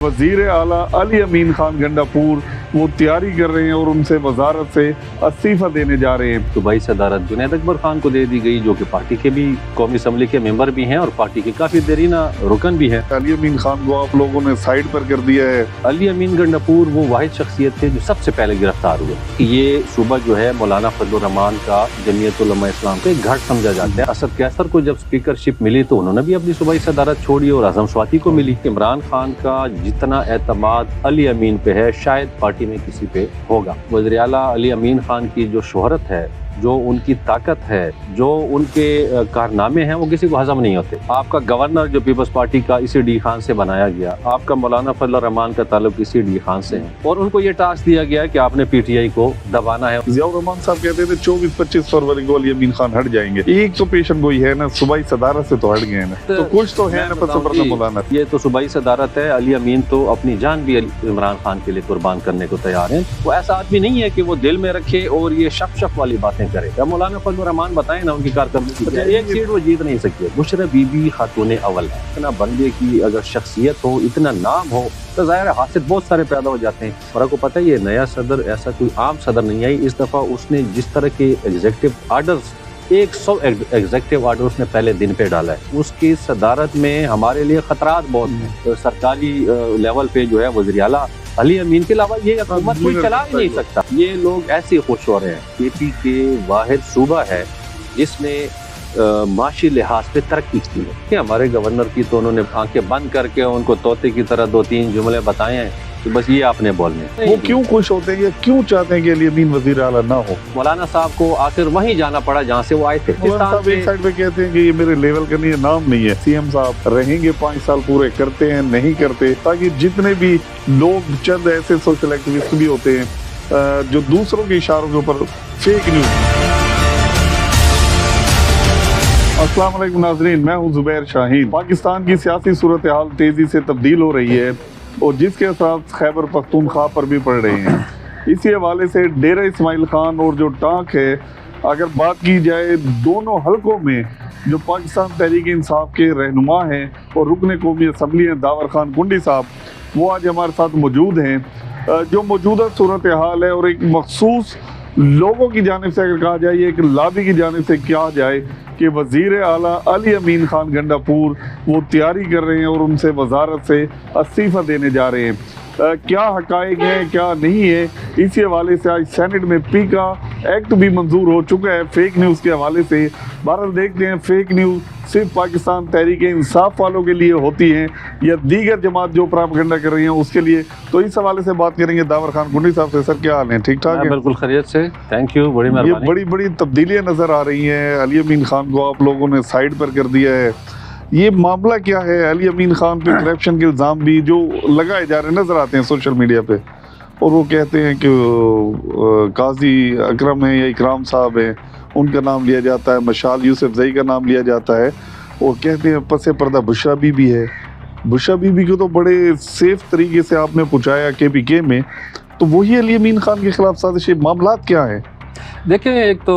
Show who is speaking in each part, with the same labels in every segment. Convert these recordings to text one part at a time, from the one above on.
Speaker 1: वज़ीर आला अली अमीन खान गंडापुर वो तैयारी कर रहे हैं और उनसे वजारत से इस्तीफा देने जा रहे हैं।
Speaker 2: सूबाई सदारत जुनैद अकबर खान को दे दी गई, जो कि पार्टी के भी कौमी असम्बली के मेंबर भी हैं और पार्टी के काफ़ी देरीना रुकन भी हैं।
Speaker 1: अली अमीन खान को आप लोगों ने साइड पर कर दिया है।
Speaker 2: अली अमीन गंडापुर वो वाहिद शख्सियत थे जो सबसे पहले गिरफ्तार हुए। ये सूबा जो है मौलाना फजलुर रहमान का जमीयत उलमा इस्लाम का एक घाट समझा जाता है। असद कैसर को जब स्पीकरशिप मिली तो उन्होंने भी अपनी सूबाई सदारत छोड़ी और आजम स्वाति को मिली। इमरान खान का जितना एतमाद अली अमीन पे है शायद पार्टी में किसी पे होगा। वज़ीर आला अली अमीन खान की जो शोहरत है, जो उनकी ताकत है, जो उनके कारनामे हैं, वो किसी को हजम नहीं होते। आपका गवर्नर जो पीपल्स पार्टी का इसी डी खान से बनाया गया, आपका मौलाना फजलुर रहमान का ताल्लुक इसी डी खान से है और उनको ये टास्क दिया गया कि आपने पीटीआई को दबाना है।
Speaker 1: ज़ियाउर रहमान साहब कहते थे 24-25 फरवरी को अली अमीन खान हट जाएंगे। एक तो पेशन गोई है ना, सूबाई सदारत से तो हट गए ना, तो कुछ तो है ना। मौलाना
Speaker 2: ये तो सूबाई सदारत है। अली अमीन तो अपनी जान भी इमरान खान के लिए कुर्बान करने को तैयार है। वो ऐसा आदमी नहीं है कि वो दिल में रखे और ये शफ वाली बातें करे। मौलाना फजलुर रहमान बताएं ना उनकी कारकर्दगी, एक सीट वो जीत नहीं सकती। बुशरा बीबी खातून अव्वल है। इतना बंदे की अगर शख्सियत हो, इतना नाम हो, तो ज़ाहिर है हासिल बहुत सारे पैदा हो जाते हैं। और आपको पता है ये नया सदर ऐसा कोई आम सदर नहीं आई। इस दफ़ा उसने जिस तरह के एग्जीक्यूटिव आर्डर्स 100 एग्जीक्यूटिव आर्डर उसने पहले दिन पे डाला है, उसकी सदारत में हमारे लिए खतरात बहुत हैं। तो सरकारी लेवल पे जो है वज़ीर आला अली अमीन के अलावा ये हुकूमत कोई चला ही नहीं सकता। ये लोग ऐसे खुश हो रहे हैं। केपी के वाहिद सूबा है जिसने माशी लिहाज पे तरक्की की है। कि हमारे गवर्नर की तो उन्होंने आंखें बंद करके उनको तोते की तरह 2-3 जुमले बताए हैं कि बस ये आपने बोलने।
Speaker 1: वो क्यों खुश होते हैं, क्यों चाहते हैं कि अली अमीन वज़ीर आला ना हो?
Speaker 2: मौलाना साहब को आखिर वहीं जाना पड़ा जहाँ से वो आए थे।
Speaker 1: मौलाना साहब एक साइड पे कहते हैं कि ये मेरे लेवल का नहीं है, नाम नहीं है। सीएम साहब रहेंगे 5 साल पूरे, करते हैं नहीं करते, ताकि जितने भी लोग चंद ऐसे सोशल एक्टिविस्ट भी होते हैं जो दूसरों के इशारों के ऊपर फेक न्यूज। अस्सलाम वालेकुम नाज़रीन, मैं हूँ ज़ुबैर शाहीन। पाकिस्तान की सियासी सूरत हाल तेज़ी से तब्दील हो रही है और जिसके असर खैबर पख्तूनख्वा पर भी पड़ रहे हैं। इसी हवाले से डेरा इस्माइल खान और जो टांक है, अगर बात की जाए दोनों हलकों में, जो पाकिस्तान तहरीक इंसाफ के रहनुमा हैं और रुकन कौमी असम्बली हैं दावर खान कुंडी साहब, वो आज हमारे साथ मौजूद हैं। जो मौजूदा सूरत हाल है और एक मखसूस लोगों की जानिब से अगर कहा जाए, एक लाबी की जानिब से कहा जाए कि वज़ीर आला अली अमीन खान गंडापुर वो तैयारी कर रहे हैं और उनसे वजारत से इस्तीफा देने जा रहे हैं। क्या हक़ाइक़ हैं, क्या नहीं है, इसी हवाले से आज सेनेट में पीका एक्ट भी मंजूर हो चुका है फेक न्यूज़ के हवाले से। बहरहाल देखते हैं फेक न्यूज़ सिर्फ पाकिस्तान तहरीक इंसाफ वालों के लिए होती हैं या दीगर जमात जो प्रोपेगेंडा कर रही हैं उसके लिए। तो इस हवाले से बात करेंगे दावर खान कुंडी साहब से। सर क्या हाल है, ठीक ठाक है?
Speaker 2: बिल्कुल खैरियत से, थैंक यू, बड़ी मेहरबानी।
Speaker 1: ये बड़ी तब्दीलियाँ नज़र आ रही हैं। अली अमीन खान को आप लोगों ने साइड पर कर दिया है, ये मामला क्या है? अली अमीन खान पे करप्शन के इल्ज़ाम भी जो लगाए जा रहे नज़र आते हैं सोशल मीडिया पे, और वो कहते हैं कि काजी अकरम है या इकराम साहब हैं, उनका नाम लिया जाता है, मशाल यूसुफ जई का नाम लिया जाता है, और कहते हैं पसे पर्दा बुशरा बीबी है। बुशरा बीबी को तो बड़े सेफ तरीके से आपने पहुँचाया KPK में, तो वही अली अमीन खान के खिलाफ साजिश। मामलात क्या है?
Speaker 2: देखिए, एक तो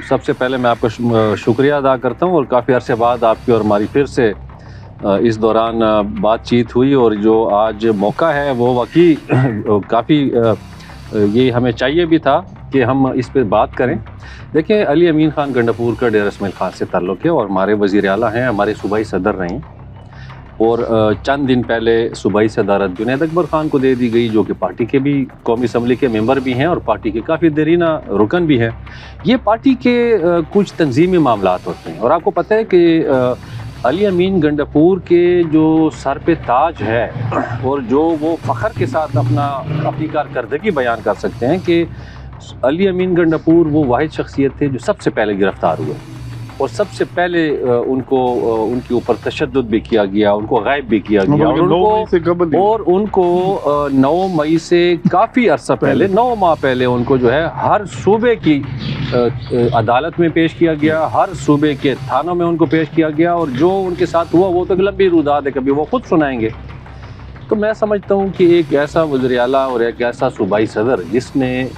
Speaker 2: सबसे पहले मैं आपका शुक्रिया अदा करता हूँ और काफ़ी अरसे बाद आपकी और हमारी फिर से इस दौरान बातचीत हुई, और जो आज मौका है वो वाकई काफ़ी ये हमें चाहिए भी था कि हम इस पे बात करें। देखिए, अली अमीन खान गंडापुर का डेरा इस्माइल खान से ताल्लुक़ है और हमारे वज़ीर आला हैं, हमारे सूबाई सदर रहे हैं, और चंद दिन पहले सूबाई सदारत जुनैद अकबर खान को दे दी गई, जो कि पार्टी के भी कौमी असम्बली के मेंबर भी हैं और पार्टी के काफ़ी देरीना रुकन भी हैं। ये पार्टी के कुछ तंजीमी मामलात होते हैं, और आपको पता है कि अली अमीन गंडापुर के जो सर पे ताज है और जो वो फ़ख्र के साथ अपनी कारकर्दगी बयान कर सकते हैं कि अली अमीन गंडापुर वो वाहिद शख्सियत थे जो सबसे पहले गिरफ़्तार हुए और सबसे पहले उनके ऊपर तशद्दुद भी किया गया, उनको गायब भी किया गया, और उनको 9 मई से काफ़ी अरसा पहले, 9 माह पहले उनको जो है हर सूबे की अदालत में पेश किया गया, हर सूबे के थानों में उनको पेश किया गया, और जो उनके साथ हुआ वो तो एक लंबी रुदाद है, कभी वो खुद सुनाएंगे। तो मैं समझता हूँ कि एक ऐसा वज़ीर आला और एक ऐसा सूबाई सदर जिसने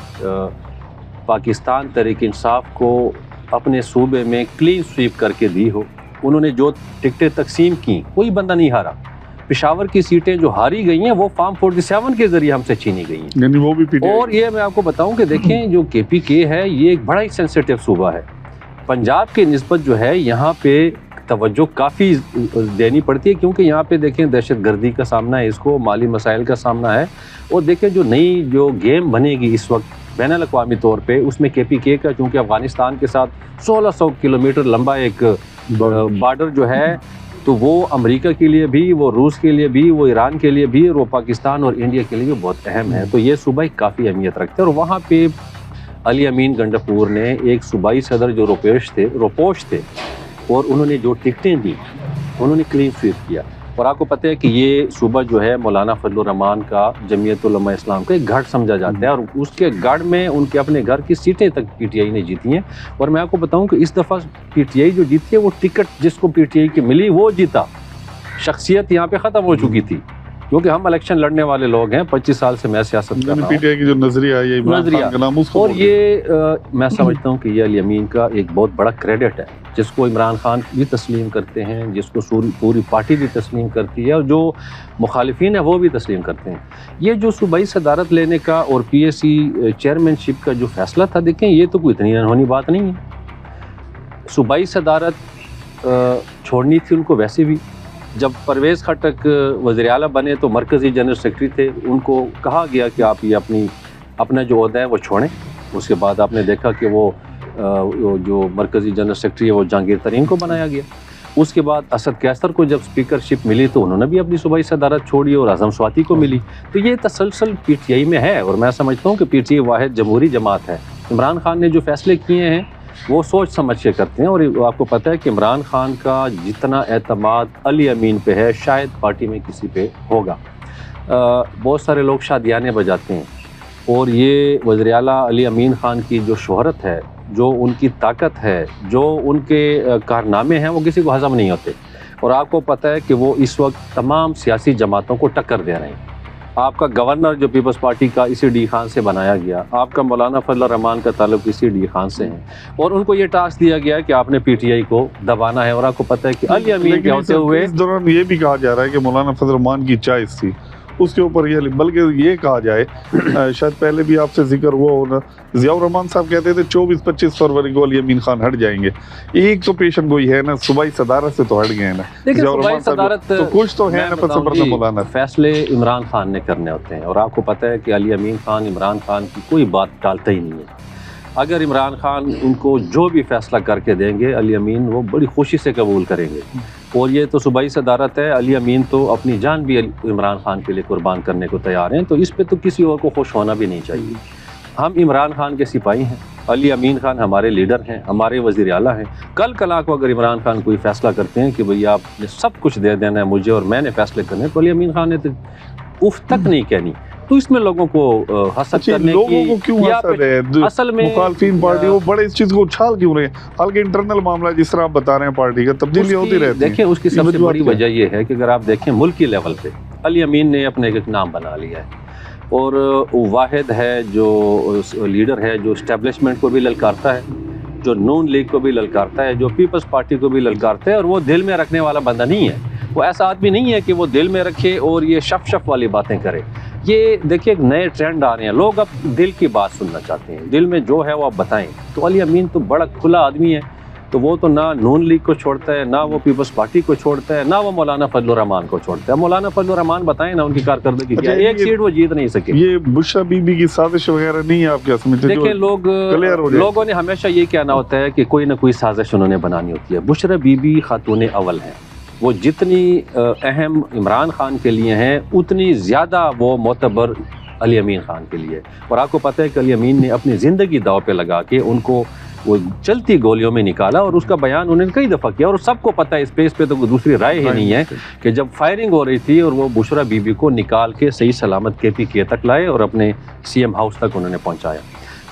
Speaker 2: पाकिस्तान तहरीक इंसाफ को अपने सूबे में क्लीन स्वीप करके दी हो, उन्होंने जो टिकटें तकसीम की कोई बंदा नहीं हारा, پشاور کی سیٹیں جو ہاری گئی ہیں وہ فارم 47 کے ذریعے ہم سے چھینی گئی ہیں،
Speaker 1: یعنی وہ بھی پی ٹی آئی۔
Speaker 2: اور یہ میں آپ کو بتاؤں کہ دیکھیں جو کے پی کے ہے یہ ایک بڑا ہی سینسیٹیو صوبہ ہے، پنجاب کی نسبت جو ہے یہاں پہ توجہ کافی دینی پڑتی ہے، کیونکہ یہاں پہ دیکھیں دہشت گردی کا سامنا ہے، اس کو مالی مسائل کا سامنا ہے، اور دیکھیں جو نئی جو گیم بنے گی اس وقت بین الاقوامی طور پہ اس میں کے پی کے کا چونکہ افغانستان کے ساتھ 1600 کلومیٹر لمبا ایک بارڈر جو ہے، تو وہ امریکہ کے لیے بھی، وہ روس کے لیے بھی، وہ ایران کے لیے بھی، اور وہ پاکستان اور انڈیا کے لیے بھی بہت اہم ہے، تو یہ صوبہ کافی اہمیت رکھتے ہیں۔ اور وہاں پہ علی امین گنڈپور نے ایک صوبائی صدر جو روپوش تھے اور انہوں نے جو ٹکٹیں دی انہوں نے کلین سویپ کیا، اور آپ کو پتہ ہے کہ یہ صوبہ جو ہے مولانا فضل الرحمان کا جمعیت علماء اسلام کا ایک گڑھ سمجھا جاتا ہے، اور اس کے گڑھ میں ان کے اپنے گھر کی سیٹیں تک پی ٹی آئی نے جیتی ہیں، اور میں آپ کو بتاؤں کہ اس دفعہ پی ٹی آئی جو جیتی ہے وہ ٹکٹ جس کو پی ٹی آئی کی ملی وہ جیتا، شخصیت یہاں پہ ختم ہو چکی تھی، کیونکہ ہم الیکشن لڑنے والے لوگ ہیں، 25 سال سے میں سیاست کر رہا
Speaker 1: پی ٹی
Speaker 2: ہوں،
Speaker 1: آئی کی جو نظریہ ہے یہ عمران خان کا نام اس کو
Speaker 2: اور یہ میں سمجھتا ہوں کہ یہ علی امین کا ایک بہت بڑا کریڈٹ ہے، جس کو عمران خان بھی تسلیم کرتے ہیں، جس کو پوری پارٹی بھی تسلیم کرتی ہے، اور جو مخالفین ہیں وہ بھی تسلیم کرتے ہیں۔ یہ جو صوبائی صدارت لینے کا اور پی ایس سی چیئرمین شپ کا جو فیصلہ تھا، دیکھیں یہ تو کوئی اتنی انہونی بات نہیں ہے، صوبائی صدارت چھوڑنی تھی ان کو ویسے بھی۔ جب پرویز خٹک وزیر اعلیٰ بنے تو مرکزی جنرل سیکرٹری تھے، ان کو کہا گیا کہ آپ یہ اپنا جو عہدہ ہے وہ چھوڑیں، اس کے بعد آپ نے دیکھا کہ وہ جو مرکزی جنرل سیکرٹری ہے وہ جہانگیر ترین کو بنایا گیا، اس کے بعد اسد کیسر کو جب اسپیکر شپ ملی تو انہوں نے بھی اپنی صوبائی صدارت چھوڑی، اور اعظم سواتی کو ملی، تو یہ تسلسل پی ٹی آئی میں ہے، اور میں سمجھتا ہوں کہ پی ٹی آئی واحد جمہوری جماعت ہے۔ عمران خان نے جو فیصلے کیے ہیں وہ سوچ سمجھ کے کرتے ہیں، اور آپ کو پتہ ہے کہ عمران خان کا جتنا اعتماد علی امین پہ ہے شاید پارٹی میں کسی پہ ہوگا۔ بہت سارے لوگ شادیانے بجاتے ہیں، اور یہ وزیر اعلیٰ علی امین خان کی جو شہرت ہے، جو ان کی طاقت ہے، جو ان کے کارنامے ہیں، وہ کسی کو ہضم نہیں ہوتے، اور آپ کو پتہ ہے کہ وہ اس وقت تمام سیاسی جماعتوں کو ٹکر دے رہے ہیں۔ آپ کا گورنر جو پیپلز پارٹی کا اسی ڈی خان سے بنایا گیا، آپ کا مولانا فضل الرحمان کا تعلق اسی ڈی خان سے ہے، اور ان کو یہ ٹاسک دیا گیا ہے کہ آپ نے پی ٹی آئی کو دبانا ہے، اور آپ کو پتہ ہے کہ علی امین کے ہوتے ہوئے
Speaker 1: اس دوران یہ بھی کہا جا رہا ہے کہ مولانا فضل الرحمان کی چوائس تھی، اس کے اوپر یہ بلکہ یہ کہا جائے شاید پہلے بھی آپ سے ذکر ہوا ہونا، ضیاء الرحمان صاحب کہتے تھے 24-25 فروری کو علی امین خان ہٹ جائیں گے، ایک تو پیشن گوئی ہے نا، صوبائی صدارت سے تو ہٹ گئے نا،
Speaker 2: لیکن
Speaker 1: ضیاء
Speaker 2: صوبائی
Speaker 1: الرحمان صاحب
Speaker 2: صدارت
Speaker 1: تو کچھ تو ہے نا پس پردہ مولانا۔
Speaker 2: فیصلے عمران خان نے کرنے ہوتے ہیں، اور آپ کو پتہ ہے کہ علی امین خان عمران خان کی کوئی بات ٹالتا ہی نہیں ہے، اگر عمران خان ان کو جو بھی فیصلہ کر کے دیں گے علی امین وہ بڑی خوشی سے قبول کریں گے، اور یہ تو صوبائی صدارت ہے، علی امین تو اپنی جان بھی عمران خان کے لیے قربان کرنے کو تیار ہیں، تو اس پہ تو کسی اور کو خوش ہونا بھی نہیں چاہیے۔ ہم عمران خان کے سپاہی ہیں، علی امین خان ہمارے لیڈر ہیں، ہمارے وزیر اعلیٰ ہیں، کل کلا کو اگر عمران خان کوئی فیصلہ کرتے ہیں کہ بھئی آپ نے سب کچھ دے دینا ہے مجھے اور میں نے فیصلے کرنے، تو علی امین خان نے تو اف تک نہیں کہنی، تو اس میں لوگوں کو حسد کرنے
Speaker 1: لوگوں کو کیوں حسد ہے؟
Speaker 2: اصل میں
Speaker 1: مخالفین پارٹی وہ بڑے اس چیز کو اچھال کیوں رہے ہیں؟ حالانکہ انٹرنل معاملہ جس طرح آپ بتا رہے ہیں پارٹی کا تبدیلی ہوتی رہتی ہے۔
Speaker 2: دیکھیں اس کی سب سے بڑی وجہ یہ ہے کہ اگر آپ دیکھیں ملکی لیول پہ علی امین نے اپنے ایک نام بنا لیا ہے، اور واحد ہے جو لیڈر ہے جو اسٹیبلشمنٹ کو بھی للکارتا ہے، جو نون لیگ کو بھی للکارتا ہے، جو پیپلز پارٹی کو بھی للکارتا ہے، اور وہ دل میں رکھنے والا بندہ نہیں ہے، وہ ایسا آدمی نہیں ہے کہ وہ دل میں رکھے اور یہ شف والی باتیں کرے۔ یہ دیکھیں ایک نئے ٹرینڈ آ رہے ہیں، لوگ اب دل کی بات سننا چاہتے ہیں، دل میں جو ہے وہ آپ بتائیں، تو علی امین تو بڑا کھلا آدمی ہے، تو وہ تو نہ نون لیگ کو چھوڑتا ہے، نہ وہ پیپلز پارٹی کو چھوڑتا ہے، نہ وہ مولانا فضل الرحمان کو چھوڑتا ہے۔ مولانا فضل الرحمان بتائیں نا ان کی کارکردگی کیا، ایک سیٹ وہ جیت نہیں سکے۔
Speaker 1: یہ بشرا بی بی کی سازش وغیرہ نہیں ہے آپ کیا سمجھتے؟
Speaker 2: دیکھیں لوگوں نے ہمیشہ یہ کہنا ہوتا ہے کہ کوئی نہ کوئی سازش انہوں نے بنانی ہوتی ہے۔ بشرا بی بی خاتون اول ہیں، وہ جتنی اہم عمران خان کے لیے ہیں اتنی زیادہ وہ معتبر علی امین خان کے لیے، اور آپ کو پتہ ہے کہ علی امین نے اپنی زندگی داؤ پہ لگا کے ان کو وہ چلتی گولیوں میں نکالا، اور اس کا بیان انہوں نے کئی دفعہ کیا، اور سب کو پتہ ہے اس پہ تو کوئی دوسری رائے ہی نہیں ہے کہ جب فائرنگ ہو رہی تھی اور وہ بشرا بی بی کو نکال کے صحیح سلامت کے پی کے تک لائے اور اپنے سی ایم ہاؤس تک انہوں نے پہنچایا۔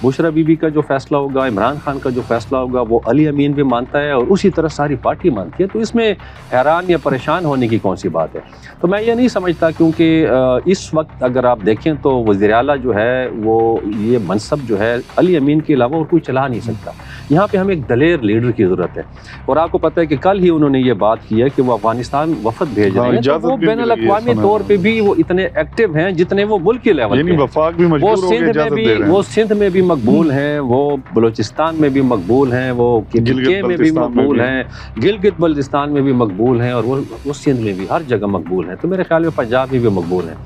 Speaker 2: بشرا بی بی کا جو فیصلہ ہوگا، عمران خان کا جو فیصلہ ہوگا، وہ علی امین بھی مانتا ہے اور اسی طرح ساری پارٹی مانتی ہے، تو اس میں حیران یا پریشان ہونے کی کون سی بات ہے؟ تو میں یہ نہیں سمجھتا، کیونکہ اس وقت اگر آپ دیکھیں تو وزیر اعلیٰ جو ہے وہ یہ منصب جو ہے علی امین کے علاوہ اور کوئی چلا نہیں سکتا، यहाँ पे हमें एक दलेर लीडर की ज़रूरत है। और आपको पता है कि कल ही उन्होंने ये बात की है कि वो अफगानिस्तान वफद भेज रहे हैं, तो वो बैनुल-अक़वामी तौर पे भी वो इतने एक्टिव हैं जितने वो मुल्क के लेवल पे।
Speaker 1: वफाक भी मजबूर हो गए, इजाज़त दे रहे हैं।
Speaker 2: वो सिंध में भी मकबूल हैं, वो बलूचिस्तान में भी मकबूल हैं, वो के में भी मकबूल हैं, गिलगित बल्तिस्तान में भी मकबूल हैं, और वो सिंध में भी हर जगह मकबूल हैं। तो मेरे ख्याल में पंजाब में भी मकबूल हैं।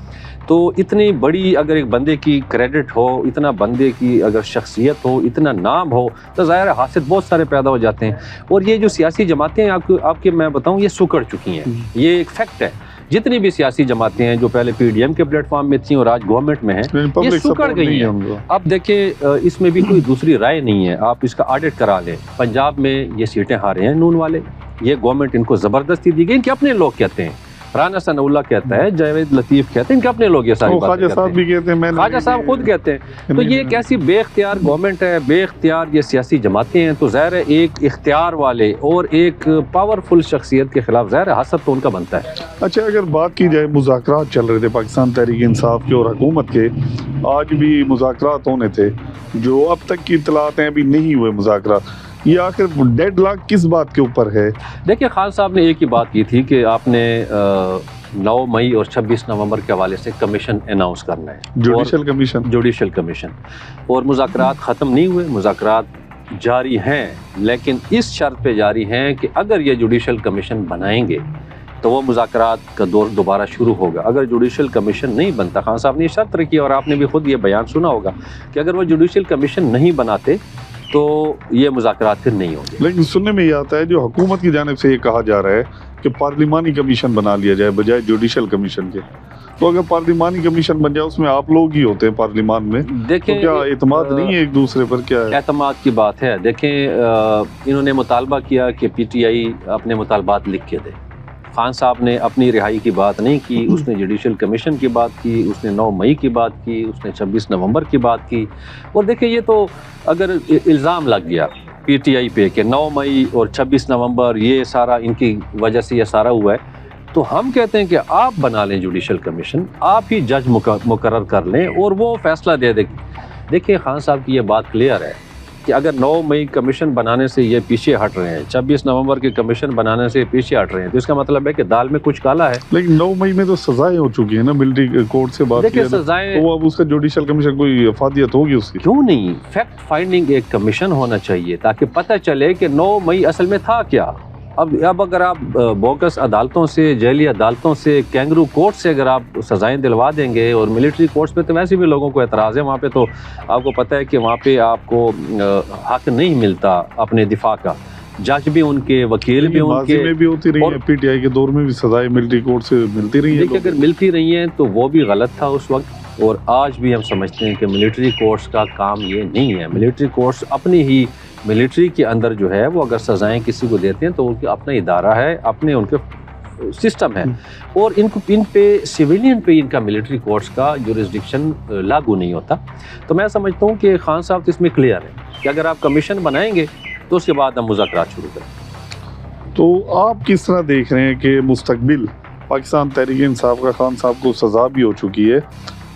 Speaker 2: तो इतनी बड़ी अगर एक बंदे की क्रेडिट हो, इतना बंदे की अगर शख्सियत हो, इतना नाम हो, तो ज़ाहिर है हासिल बहुत सारे पैदा हो जाते हैं। और ये जो सियासी जमातें हैं आपके मैं बताऊं, ये सुकड़ चुकी हैं, ये एक फैक्ट है। जितनी भी सियासी जमातें हैं जो पहले PDM के प्लेटफॉर्म में थी और आज गवर्नमेंट में हैं, ये सुकड़ गई हैं। अब देखिए इसमें भी कोई दूसरी राय नहीं है, आप इसका ऑडिट करा लें। पंजाब में ये सीटें हारे हैं नून वाले, ये गवर्नमेंट इनको ज़बरदस्ती दी गई, इनके अपने लोग कहते हैं, राना सनाउल्लाह कहता है, जावेद लतीफ़ कहते हैं, इनके अपने लोग ये सारी बातें
Speaker 1: ख्वाजा साहब भी कहते हैं,
Speaker 2: ख्वाजा साहब खुद कहते हैं। तो ये एक ऐसी बेख्तियार गवर्नमेंट है, बेख्तियार ये सियासी जमातें हैं, तो ज़ाहिर है एक इख्तियार वाले और एक पावरफुल शख्सियत के खिलाफ ज़ाहिर है हसद तो उनका बनता है।
Speaker 1: अच्छा, अगर बात की जाए, मुज़ाकरात चल रहे थे पाकिस्तान तहरीक इंसाफ के और हुकूमत के, आज भी मुज़ाकरात होने थे, जो अब तक की इत्तलात हैं अभी नहीं हुए मुज़ाकरात। ये आखिर डेडलॉक किस बात के ऊपर है?
Speaker 2: देखिए खान साहब ने एक ही बात की थी कि आपने 9 मई और 26 नवंबर के हवाले से कमीशन अनाउंस करना है, जुडिशल कमीशन, और मुज़ाकरात ख़त्म नहीं हुए, मुज़ाकरात जारी हैं, लेकिन इस शर्त पे जारी हैं कि अगर ये जुडिशल कमीशन बनाएंगे तो वो मुज़ाकरात का दौर दोबारा शुरू होगा। अगर जुडिशल कमीशन नहीं बनता, खान साहब ने शर्त रखी और आपने भी खुद ये बयान सुना होगा कि अगर वो जुडिशल कमीशन नहीं बनाते तो ये मुज़ाकरात फिर नहीं होंगे।
Speaker 1: लेकिन सुनने में ये आता है, जो हुकूमत की जानिब से ये कहा जा रहा है कि पार्लिमानी कमीशन बना लिया जाए बजाय जुडिशल कमीशन के। तो अगर पार्लिमानी कमीशन बन जाए, उसमें आप लोग ही होते हैं पार्लिमान में,
Speaker 2: देखें
Speaker 1: तो क्या एतमाद नहीं है एक दूसरे पर? क्या है
Speaker 2: एतमाद की बात है? देखें इन्होंने मुतालबा किया कि PTI अपने मुतालबात लिख के दे। खान साहब ने अपनी रिहाई की बात नहीं की, उसने जुडिशल कमीशन की बात की, उसने 9 मई की बात की, उसने 26 नवंबर की बात की। और देखिए ये तो अगर इल्ज़ाम लग गया PTI पे कि 9 मई और 26 नवंबर ये सारा इनकी वजह से ये सारा हुआ है, तो हम कहते हैं कि आप बना लें जुडिशल कमीशन, आप ही जज मुकर्रर कर लें और वो फैसला दे दें। देखिए खान साहब की ये बात क्लियर है कि अगर 9 मई कमीशन बनाने से ये पीछे हट रहे हैं, 26 नवंबर के कमीशन बनाने से पीछे हट रहे हैं, तो इसका मतलब है कि दाल में कुछ काला है।
Speaker 1: लेकिन 9 मई में तो सजाएं हो चुकी है ना, मिलिट्री कोर्ट से बात
Speaker 2: देखिए सजाएं,
Speaker 1: तो अब उसका जुडिशल कमीशन कोई अफादियत होगी उसकी?
Speaker 2: क्यों नहीं, फैक्ट फाइंडिंग एक कमीशन होना चाहिए ताकि पता चले कि 9 मई असल में था क्या। अब अगर आप बोगस अदालतों से, जेली अदालतों से, कैंगरू कोर्ट से अगर आप सजाएं दिलवा देंगे, और मिलिट्री कोर्ट्स पे तो वैसे भी लोगों को एतराज़ है, वहाँ पे तो आपको पता है कि वहाँ पे आपको हक नहीं मिलता अपने दिफा का, जज भी उनके, वकील भी उनके,
Speaker 1: में भी होती रही है, PTI के दौर में भी सजाएं मिलिट्री कोर्ट से मिलती रही है।
Speaker 2: देखिए अगर मिलती रही हैं तो वो भी गलत था उस वक्त, और आज भी हम समझते हैं कि मिलिट्री कोर्ट्स का काम ये नहीं है। मिलिट्री कोर्ट्स अपनी ही मिलिट्री के अंदर जो है वो अगर सजाएं किसी को देते हैं तो उनका अपना इदारा है, अपने उनके सिस्टम है, और इन पे सिविलियन पे इनका मिलिट्री कोर्ट्स का जुरिस्डिक्शन लागू नहीं होता। तो मैं समझता हूँ कि खान साहब तो इसमें क्लियर है कि अगर आप कमीशन बनाएंगे तो उसके बाद हम मुज़ाकरात शुरू करें।
Speaker 1: तो आप किस तरह देख रहे हैं कि मुस्तकबिल पाकिस्तान तहरीक इंसाफ का, खान साहब को सज़ा भी हो चुकी है,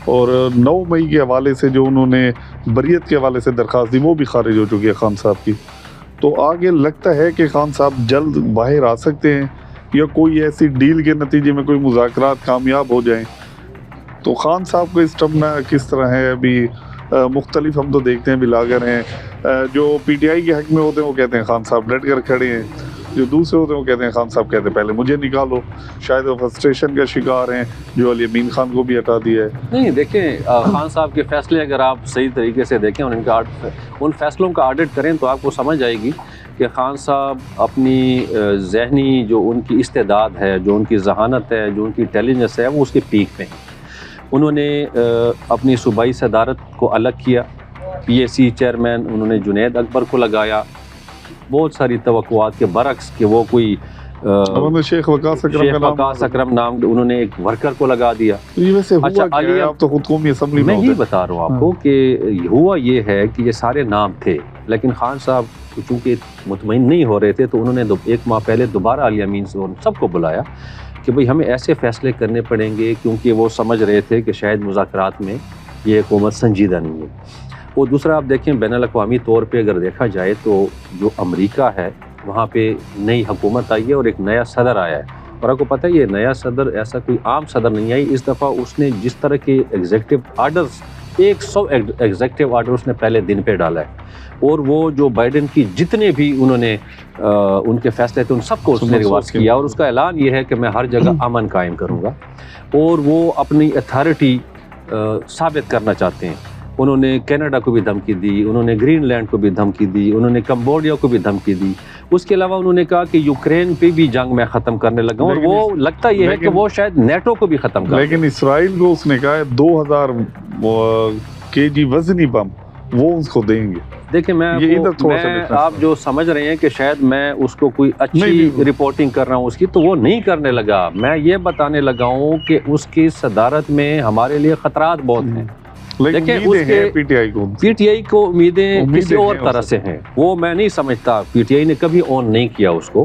Speaker 1: और 9 मई के हवाले से जो उन्होंने बरियत के हवाले से दरख्वास्त दी वो भी खारिज हो चुकी है खान साहब की, तो आगे लगता है कि खान साहब जल्द बाहर आ सकते हैं, या कोई ऐसी डील के नतीजे में कोई मुज़ाकरात कामयाब हो जाएं? तो खान साहब को इस टर्म में किस तरह है अभी? मुख्तलिफ हम तो देखते हैं बिलागर हैं, जो PTI के हक में होते हैं वो कहते हैं खान साहब डट कर खड़े हैं, जो दूसरे होते हैं वो कहते हैं खान साहब कहते हैं पहले मुझे निकालो। शायद वो फ्रस्ट्रेशन का शिकार हैं, जो अली अमीन खान को भी हटा दिया है।
Speaker 2: नहीं देखें, खान साहब के फैसले अगर आप सही तरीके से देखें और उन फैसलों का ऑडिट करें तो आपको समझ आएगी कि खान साहब अपनी ज़हनी जो उनकी इस्तेदाद है, जो उनकी जहानत है, जो उनकी इंटेलिजेंस है, वो उसके पीक पे हैं। उन्होंने अपनी सूबाई सदारत को अलग किया, PAC चेयरमैन उन्होंने जुनैद अकबर को लगाया, बहुत सारी तवक्कुआत के बरक्स कि वो कोई
Speaker 1: शेख वकास
Speaker 2: अकरम नाम उन्होंने एक वर्कर को लगा दिया।
Speaker 1: तो ये वैसे हुआ क्या है? आप तो खुद कौमी असेंबली में,
Speaker 2: मैं ही बता रहा हूँ आपको कि हुआ ये है कि ये सारे नाम थे, लेकिन खान साहब चूँकि मुतमईन नहीं हो रहे थे तो उन्होंने 1 माह पहले दोबारा अली अमीन से सबको बुलाया कि भाई हमें ऐसे फैसले करने पड़ेंगे, क्योंकि वो समझ रहे थे कि शायद मुज़ाकरात में ये हुकूमत संजीदा नहीं है। اور دوسرا آپ دیکھیں بین الاقوامی طور پہ اگر دیکھا جائے تو جو امریکہ ہے وہاں پہ نئی حکومت آئی ہے اور ایک نیا صدر آیا ہے، اور آپ کو پتہ ہے یہ نیا صدر ایسا کوئی عام صدر نہیں آئی، اس دفعہ اس نے جس طرح کے ایگزیکٹو آرڈرز 100 ایگزیکٹو آرڈر اس نے پہلے دن پہ ڈالا ہے، اور وہ جو بائیڈن کی جتنے بھی انہوں نے ان کے فیصلے تھے ان سب کو اس نے ریورس کیا، اور اس کا اعلان یہ ہے کہ میں ہر جگہ امن قائم کروں گا، اور وہ اپنی اتھارٹی ثابت کرنا چاہتے ہیں۔ انہوں نے کینیڈا کو بھی دھمکی دی، انہوں نے گرین لینڈ کو بھی دھمکی دی، انہوں نے کمبوڈیا کو بھی دھمکی دی، اس کے علاوہ انہوں نے کہا کہ یوکرین پہ بھی جنگ میں ختم کرنے لگا ہوں، اور وہ لگتا یہ ہے کہ وہ شاید نیٹو کو بھی ختم کر،
Speaker 1: لیکن اسرائیل کو اس نے کہا ہے 2000 kg وزنی بم وہ اس کو دیں گے۔
Speaker 2: دیکھیں میں آپ جو سمجھ رہے ہیں کہ شاید میں اس کو کوئی اچھی رپورٹنگ کر رہا ہوں اس کی، تو وہ نہیں کرنے لگا، میں یہ بتانے لگا ہوں کہ اس کی صدارت میں ہمارے لیے خطرات بہت ہیں۔ دیکھیں اس کے پی ٹی آئی کو امیدیں کسی اور طرح سے ہیں، وہ میں نہیں سمجھتا پی ٹی آئی نے کبھی آن نہیں کیا اس کو،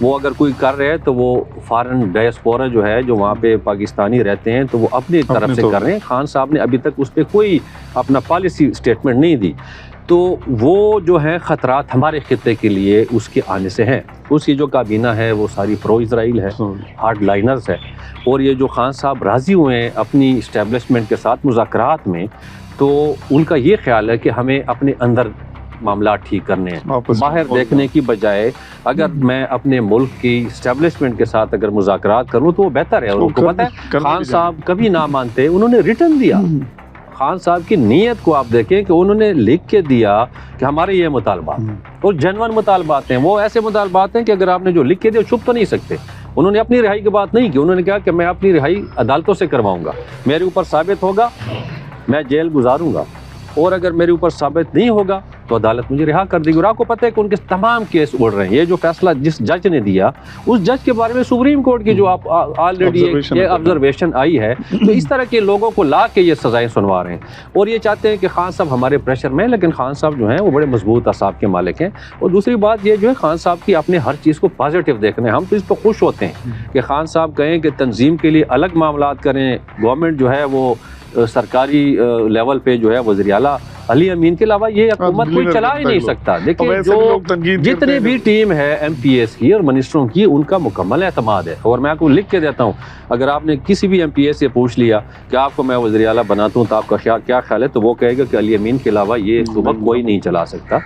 Speaker 2: وہ اگر کوئی کر رہے ہیں تو وہ فارن ڈائسپورا جو ہے جو وہاں پہ پاکستانی رہتے ہیں تو وہ اپنی طرف سے کر رہے ہیں، خان صاحب نے ابھی تک اس پہ کوئی اپنا پالیسی اسٹیٹمنٹ نہیں دی، تو وہ جو ہے خطرات ہمارے خطے کے لیے اس کے آنے سے ہیں۔ اس کی جو کابینہ ہے وہ ساری پرو اسرائیل ہے، ہارڈ لائنرز ہے، اور یہ جو خان صاحب راضی ہوئے ہیں اپنی اسٹیبلشمنٹ کے ساتھ مذاکرات میں، تو ان کا یہ خیال ہے کہ ہمیں اپنے اندر معاملات ٹھیک کرنے ہیں، باہر دیکھنے کی بجائے اگر میں اپنے ملک کی اسٹیبلشمنٹ کے ساتھ اگر مذاکرات کروں تو وہ بہتر ہے۔ اور ان کو پتہ ہے خان صاحب کبھی نہ مانتے، انہوں نے ریٹن دیا، خان صاحب کی نیت کو آپ دیکھیں کہ انہوں نے لکھ کے دیا کہ ہمارے یہ مطالبات، اور جنون مطالبات ہیں، وہ ایسے مطالبات ہیں کہ اگر آپ نے جو لکھ کے دیا چھپ تو نہیں سکتے۔ انہوں نے اپنی رہائی کی بات نہیں کی، انہوں نے کہا کہ میں اپنی رہائی عدالتوں سے کرواؤں گا، میرے اوپر ثابت ہوگا میں جیل گزاروں گا، اور اگر میرے اوپر ثابت نہیں ہوگا تو عدالت مجھے رہا کر دے گی۔ اور آپ کو پتہ ہے کہ ان کے تمام کیس اڑ رہے ہیں، یہ جو فیصلہ جس جج نے دیا اس جج کے بارے میں سپریم کورٹ کی جو آپ آلریڈی یہ آبزرویشن آئی ہے، تو اس طرح کے لوگوں کو لا کے یہ سزائیں سنوا رہے ہیں، اور یہ چاہتے ہیں کہ خان صاحب ہمارے پریشر میں، لیکن خان صاحب جو ہیں وہ بڑے مضبوط اعصاب کے مالک ہیں۔ اور دوسری بات یہ جو ہے خان صاحب کی اپنے ہر چیز کو پازیٹیو دیکھنا ہے، ہم تو اس پہ خوش ہوتے ہیں کہ خان صاحب کہیں کہ تنظیم کے لیے الگ معاملات کریں، گورنمنٹ جو ہے وہ سرکاری لیول پہ جو ہے وزیر اعلیٰ علی امین کے علاوہ یہ حکومت کوئی چلا ہی نہیں سکتا۔ دیکھیں جو جتنے بھی ٹیم ہے ایم پی ایس کی اور منسٹروں کی، ان کا مکمل اعتماد ہے، اور میں آپ کو لکھ کے دیتا ہوں، اگر آپ نے کسی بھی ایم پی ایس سے پوچھ لیا کہ آپ کو میں وزیر اعلیٰ بناتا ہوں تو آپ کا کیا خیال ہے، تو وہ کہے گا کہ علی امین کے علاوہ یہ صوبہ کوئی نہیں چلا سکتا،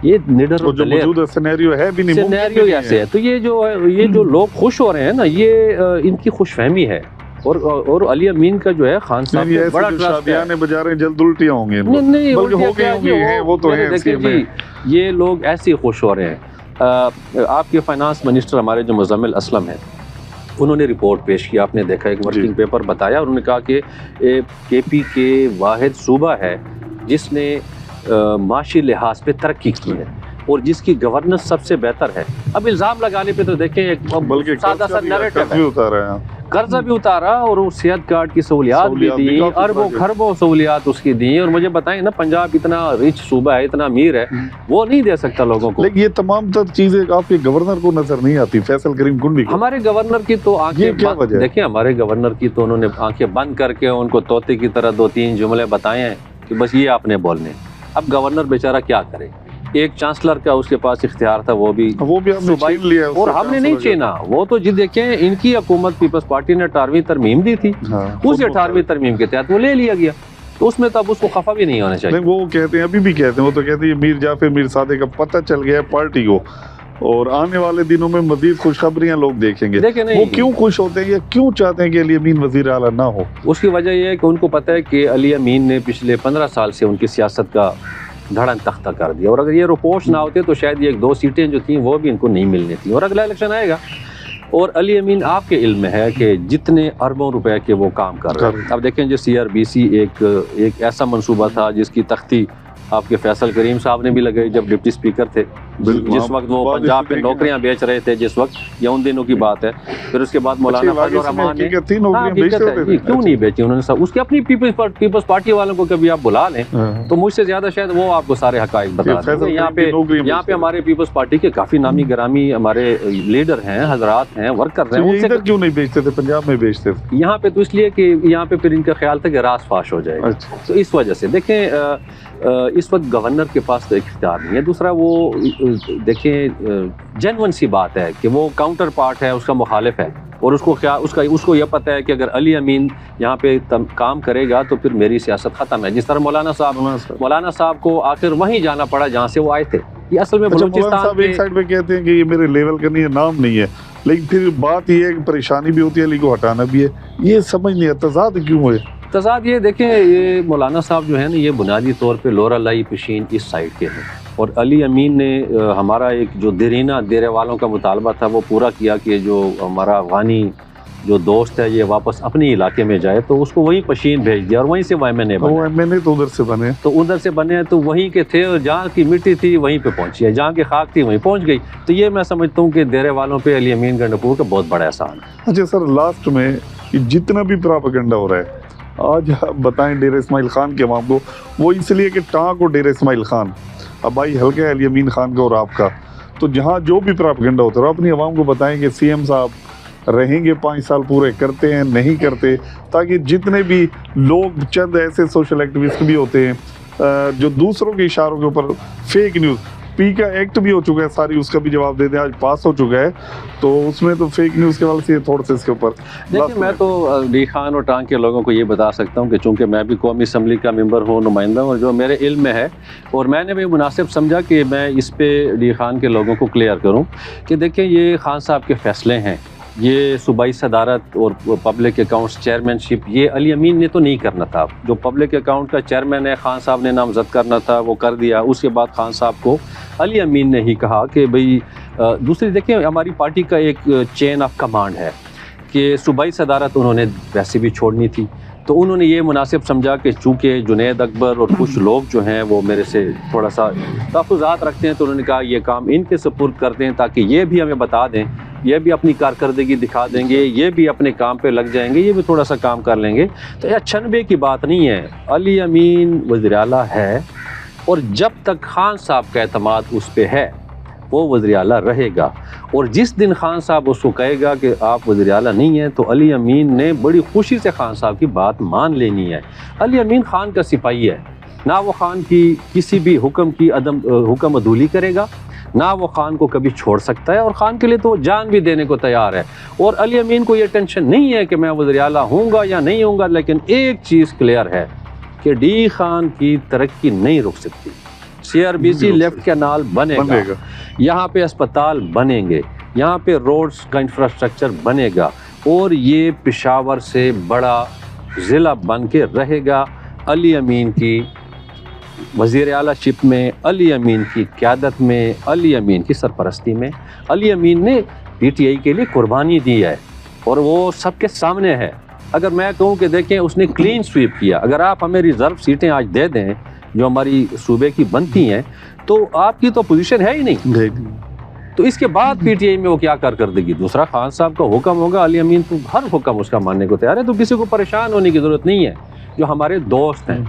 Speaker 2: یہ نڈر اور دلیر سینیریو ہے بھی نہیں، سینیریو ایسے ہے۔ تو یہ جو لوگ خوش ہو رہے ہیں نا، یہ ان کی خوش فہمی ہے، اور علی امین کا جو ہے خان صاحب سے بڑا
Speaker 1: شادیاں نے بجا رہے جلد الٹیاں ہوں گے،
Speaker 2: نہیں
Speaker 1: بلکہ ہو گئی ہوں گی، وہ تو ہے۔
Speaker 2: دیکھیں جی یہ لوگ ایسے ہی خوش ہو رہے ہیں۔ آپ کے فائنانس منسٹر ہمارے جو مزمل اسلم ہیں، انہوں نے رپورٹ پیش کیا، آپ نے دیکھا ایک ورکنگ پیپر بتایا، انہوں نے کہا کہ کے پی کے واحد صوبہ ہے جس نے معاشی لحاظ پہ ترقی کی ہے اور جس کی گورننس سب سے بہتر ہے۔ اب الزام لگانے پہ تو دیکھیں ایک سادہ سا نیریٹو ہے، قرضہ بھی اتارا اور صحت کارڈ کی سہولیات بھی دی، اربوں خربوں سہولیات اس کی دی، اور مجھے بتائیں نا پنجاب اتنا ریچ صوبہ ہے، اتنا امیر ہے، وہ نہیں دے سکتا لوگوں کو۔
Speaker 1: لیکن یہ تمام تر چیزیں آپ کے گورنر کو نظر نہیں آتی، فیصل کریم کنڈی کو۔
Speaker 2: ہمارے گورنر کی تو آنکھیں دیکھیں، ہمارے گورنر کی تو انہوں نے آنکھیں بند کر کے ان کو طوطے کی طرح 2-3 جملے بتائے ہیں کہ بس یہ آپ نے بولنے۔ اب گورنر بیچارہ کیا کرے، ایک چانسلر کا اس کے پاس اختیار تھا، وہ بھی
Speaker 1: چھین لیا،
Speaker 2: اور ہم نے نہیں چھینا۔ وہ تو جی دیکھیں ان کی حکومت پیپلز پارٹی نے 18ویں ترمیم دی تھی، اس 18ویں ترمیم کے تحت وہ لے لیا گیا، تو اس میں تو اب اس کو خفا بھی نہیں ہونا چاہیے۔
Speaker 1: وہ کہتے ہیں، ابھی بھی کہتے ہیں، وہ تو کہتے ہیں میر جعفر میر صادق کا پتہ چل گیا ہے پارٹی کو، اور آنے والے دنوں میں مزید خوشخبریاں لوگ دیکھیں گے۔ وہ کیوں خوش ہوتے ہیں یا کیوں چاہتے ہیں کہ علی امین وزیر اعلیٰ نہ ہو؟
Speaker 2: اس کی وجہ یہ ہے کہ ان کو پتہ ہے کہ علی امین نے پچھلے 15 سال سے ان کی سیاست کا دھڑن تختہ کر دیا، اور اگر یہ رپورٹس نہ ہوتے تو شاید یہ 1-2 سیٹیں جو تھیں وہ بھی ان کو نہیں ملنی تھیں، اور اگلا الیکشن آئے گا۔ اور علی امین آپ کے علم میں ہے کہ جتنے اربوں روپے کے وہ کام کر رہے ہیں۔ اب دیکھیں جو CRBC ایک ایسا منصوبہ تھا جس کی تختی آپ کے فیصل کریم صاحب نے بھی لگائی جب ڈپٹی اسپیکر تھے،
Speaker 1: बिल्कुल,
Speaker 2: जिस वक्त वो
Speaker 1: बहुत
Speaker 2: पंजाब
Speaker 1: इसी
Speaker 2: में
Speaker 1: तरीके
Speaker 2: नौकरियां बेच रहे थे जिस वक्त, ये उन दिनों की बात है। फिर उसके बाद मौलाना फजल रहमान ने,
Speaker 1: थी नौकरियां
Speaker 2: हाँ,
Speaker 1: बेचते
Speaker 2: हकीकत है,
Speaker 1: होते
Speaker 2: जी,
Speaker 1: थे।
Speaker 2: क्यों नहीं बेची उन्होंने सब, उसकी अपनी पीपल्स पार्टी वालों को कभी आप बुला लें
Speaker 1: हाँ।
Speaker 2: तो मुझसे ज्यादा शायद वो आपको सारे हकाइक बता
Speaker 1: फैसल
Speaker 2: देंगे। यहाँ पे
Speaker 1: की नौकरियां
Speaker 2: यहाँ पे
Speaker 1: बेचते
Speaker 2: हमारे पीपल्स पार्टी के काफी नामी गिरामी हमारे लीडर हैं, हजरात हैं, वर्कर
Speaker 1: तो
Speaker 2: हैं,
Speaker 1: ये
Speaker 2: उनसे
Speaker 1: इधर क्यों नहीं बेचते थे, पंजाब में बेचते थे?
Speaker 2: यहाँ पे तो इसलिए कि यहाँ पे फिर इनका ख्याल था कि रास फाश हो जाएगा,
Speaker 1: अच्छा।
Speaker 2: तो इस वजह से देखें इस वक्त गवर्नर के पास तो इख्तियार नहीं है। दूसरा वो देखें जेन्युइन सी बात है कि वो काउंटर पार्ट है, उसका मुखालिफ है, और उसको यह पता है कि अगर अली अमीन यहाँ पे काम करेगा तो फिर मेरी सियासत ख़त्म है। जिस तरह मौलाना साहब को आखिर वहीं जाना पड़ा जहाँ से वो आए थे। ये असल में बलूचिस्तान
Speaker 1: एक साइड पे कहते हैं कि ये मेरे लेवल का नहीं है, नाम नहीं है, लेकिन फिर बात ये है कि परेशानी भी होती है, अली को हटाना भी है, ये समझ नहीं आता तज़ाद क्यों है।
Speaker 2: तज़ाद ये देखें, ये मौलाना साहब जो है ना, ये बुनियादी तौर पे लोरा लाई पशीन इस साइड के हैं, और अली अमीन ने हमारा एक जो देरीना डेरे वालों का मुतालबा था वो पूरा किया कि जो हमारा अफगानी जो दोस्त है ये वापस अपने इलाके में जाए, तो उसको वहीं पशीन भेज दिया और वहीं से वो MNA बने।
Speaker 1: वो MNA तो उधर से बने,
Speaker 2: तो उधर से बने हैं, तो वहीं के थे, और जहाँ की मिट्टी थी वहीं पे पहुंची है, जहाँ की खाक थी वहीं पहुंच गई। तो ये मैं समझता हूँ कि डेरे वालों पे अली अमीन गंडापुर का बहुत बड़ा एहसान है।
Speaker 1: अच्छा सर, लास्ट में ये जितना भी प्रोपेगेंडा हो रहा है, आज आप बताएं डेरे इस्माइल खान के अवाम को, वो इसलिए कि टाँग को डेरे इस्माइल खान, अब भाई हल्का है अली अमीन खान का और आपका, तो जहाँ जो भी प्रोपेगेंडा होता है अपनी आवाम को बताएं कि CM साहब रहेंगे 5 साल पूरे, करते हैं नहीं करते, ताकि जितने भी लोग, चंद ऐसे सोशल एक्टिविस्ट भी होते हैं जो दूसरों के इशारों के ऊपर फेक न्यूज़, पी का एक्ट भी हो चुका है सारी, उसका भी जवाब दे दें, आज पास हो चुका है, तो उसमें तो फेक न्यूज़ के वाले से थोड़ा सा इसके ऊपर।
Speaker 2: देखिए, मैं तो डी खान और टांग के लोगों को ये बता सकता हूँ कि चूँकि मैं भी कौमी असम्बली का मेंबर हूँ, नुमाइंदा हूँ, और जो मेरे इल्म में है, और मैंने भी मुनासिब समझा कि मैं इस पे डी खान के लोगों को क्लियर करूँ कि देखिए ये खान साहब के फ़ैसले हैं, ये सूबाई सदारत और पब्लिक अकाउंट्स चेयरमैनशिप ये अली अमीन ने तो नहीं करना था। जो पब्लिक अकाउंट का चेयरमैन है, खान साहब ने नामजद करना था, वो कर दिया। उसके बाद खान साहब को अली अमीन ने ही कहा कि भाई दूसरी देखिए, हमारी पार्टी का एक चेन ऑफ कमांड है कि सूबाई सदारत उन्होंने वैसे भी छोड़नी थी, तो उन्होंने ये मुनासिब समझा कि चूँकि जुनैद अकबर और कुछ लोग जो हैं वो मेरे से थोड़ा सा तहफ़्फ़ुज़ात रखते हैं, तो उन्होंने कहा ये काम इनके सुपुर्द कर दें, ताकि ये भी हमें बता दें, ये भी अपनी कारकर्दगी दिखा देंगे, ये भी अपने काम पे लग जाएंगे, ये भी थोड़ा सा काम कर लेंगे। तो यह छनबे की बात नहीं है, अली अमीन वज़ीर आला है, और जब तक खान साहब का एतमाद उस पे है वो वज़ीर आला रहेगा। और जिस दिन खान साहब उसको कहेगा कि आप वज़ीर आला नहीं हैं, तो अली अमीन ने बड़ी खुशी से खान साहब की बात मान लेनी है। अली अमीन खान का सिपाही है, ना वो खान की किसी भी हुक्म की हुक्म अदूली करेगा, ना वो खान को कभी छोड़ सकता है, और खान के लिए तो जान भी देने को तैयार है। और अली अमीन को ये टेंशन नहीं है कि मैं वज़ीर आला हूँगा या नहीं हूँगा, लेकिन एक चीज़ क्लियर है कि डी खान की तरक्की नहीं रुक सकती। CRBC लेफ्ट कैनाल बनेगा, यहाँ पे अस्पताल बनेंगे, यहाँ पे रोड्स का इंफ्रास्ट्रक्चर बनेगा, और ये पेशावर से बड़ा ज़िला बन के रहेगा। अली अमीन की वज़ीर आला शिप में, अली अमीन की क़यादत में, अली अमीन की सरपरस्ती में, अली अमीन ने PTI के लिए कुर्बानी दी है, और वो सबके सामने है। अगर मैं कहूँ कि देखें उसने क्लीन स्वीप किया, अगर आप हमें रिज़र्व सीटें आज दे दें जो हमारी सूबे की बनती हैं, तो आपकी तो पोजीशन है ही नहीं। तो इसके बाद PTI में वो क्या कारकर्दगी, दूसरा खान साहब का हुक्म होगा, अली अमीन तो हर हुक्म उसका मानने को तैयार है, तो किसी को परेशान होने की ज़रूरत नहीं है। जो हमारे दोस्त हैं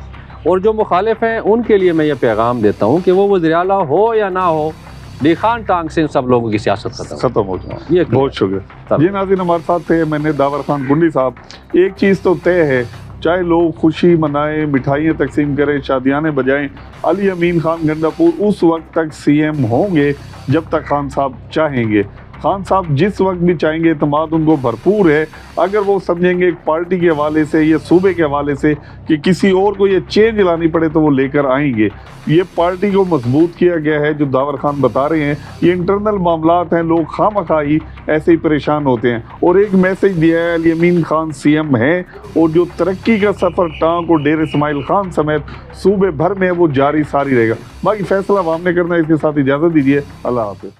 Speaker 2: और जो मुखालिफ हैं, उनके लिए मैं ये पैगाम देता हूँ कि वो वज़ीर आला हो या ना हो, डी खान टांग से सब लोगों की सियासत खत्म
Speaker 1: हो जाए। ये बहुत शुक्रिया। ये नाज़रीन हमारे साथ थे मैंने दावर खान कुंडी साहब। एक चीज़ तो तय है, चाहे लोग खुशी मनाएं, मिठाइयाँ तकसीम करें, शादियाने बजाएं, अली अमीन खान गंडापुर उस वक्त तक CM होंगे जब तक खान साहब चाहेंगे। खान साहब जिस वक्त भी चाहेंगे, एतमाद उनको भरपूर है। अगर वो समझेंगे एक पार्टी के हवाले से या सूबे के हवाले से कि किसी और को ये चेंज लानी पड़े, तो वो लेकर आएंगे। ये पार्टी को मजबूत किया गया है, जो दावर खान बता रहे हैं, ये इंटरनल मामलात हैं, लोग खामखाही ऐसे ही परेशान होते हैं। और एक मैसेज दिया है, अली अमीन खान CM है, और जो तरक्की का सफ़र टांग और डेरे इस्माइल खान समेत सूबे भर में वो जारी सारी रहेगा। बाकी फैसला आवाम ने करना है। इसके साथ इजाज़त दीजिए, अल्लाह हाफ़िज़।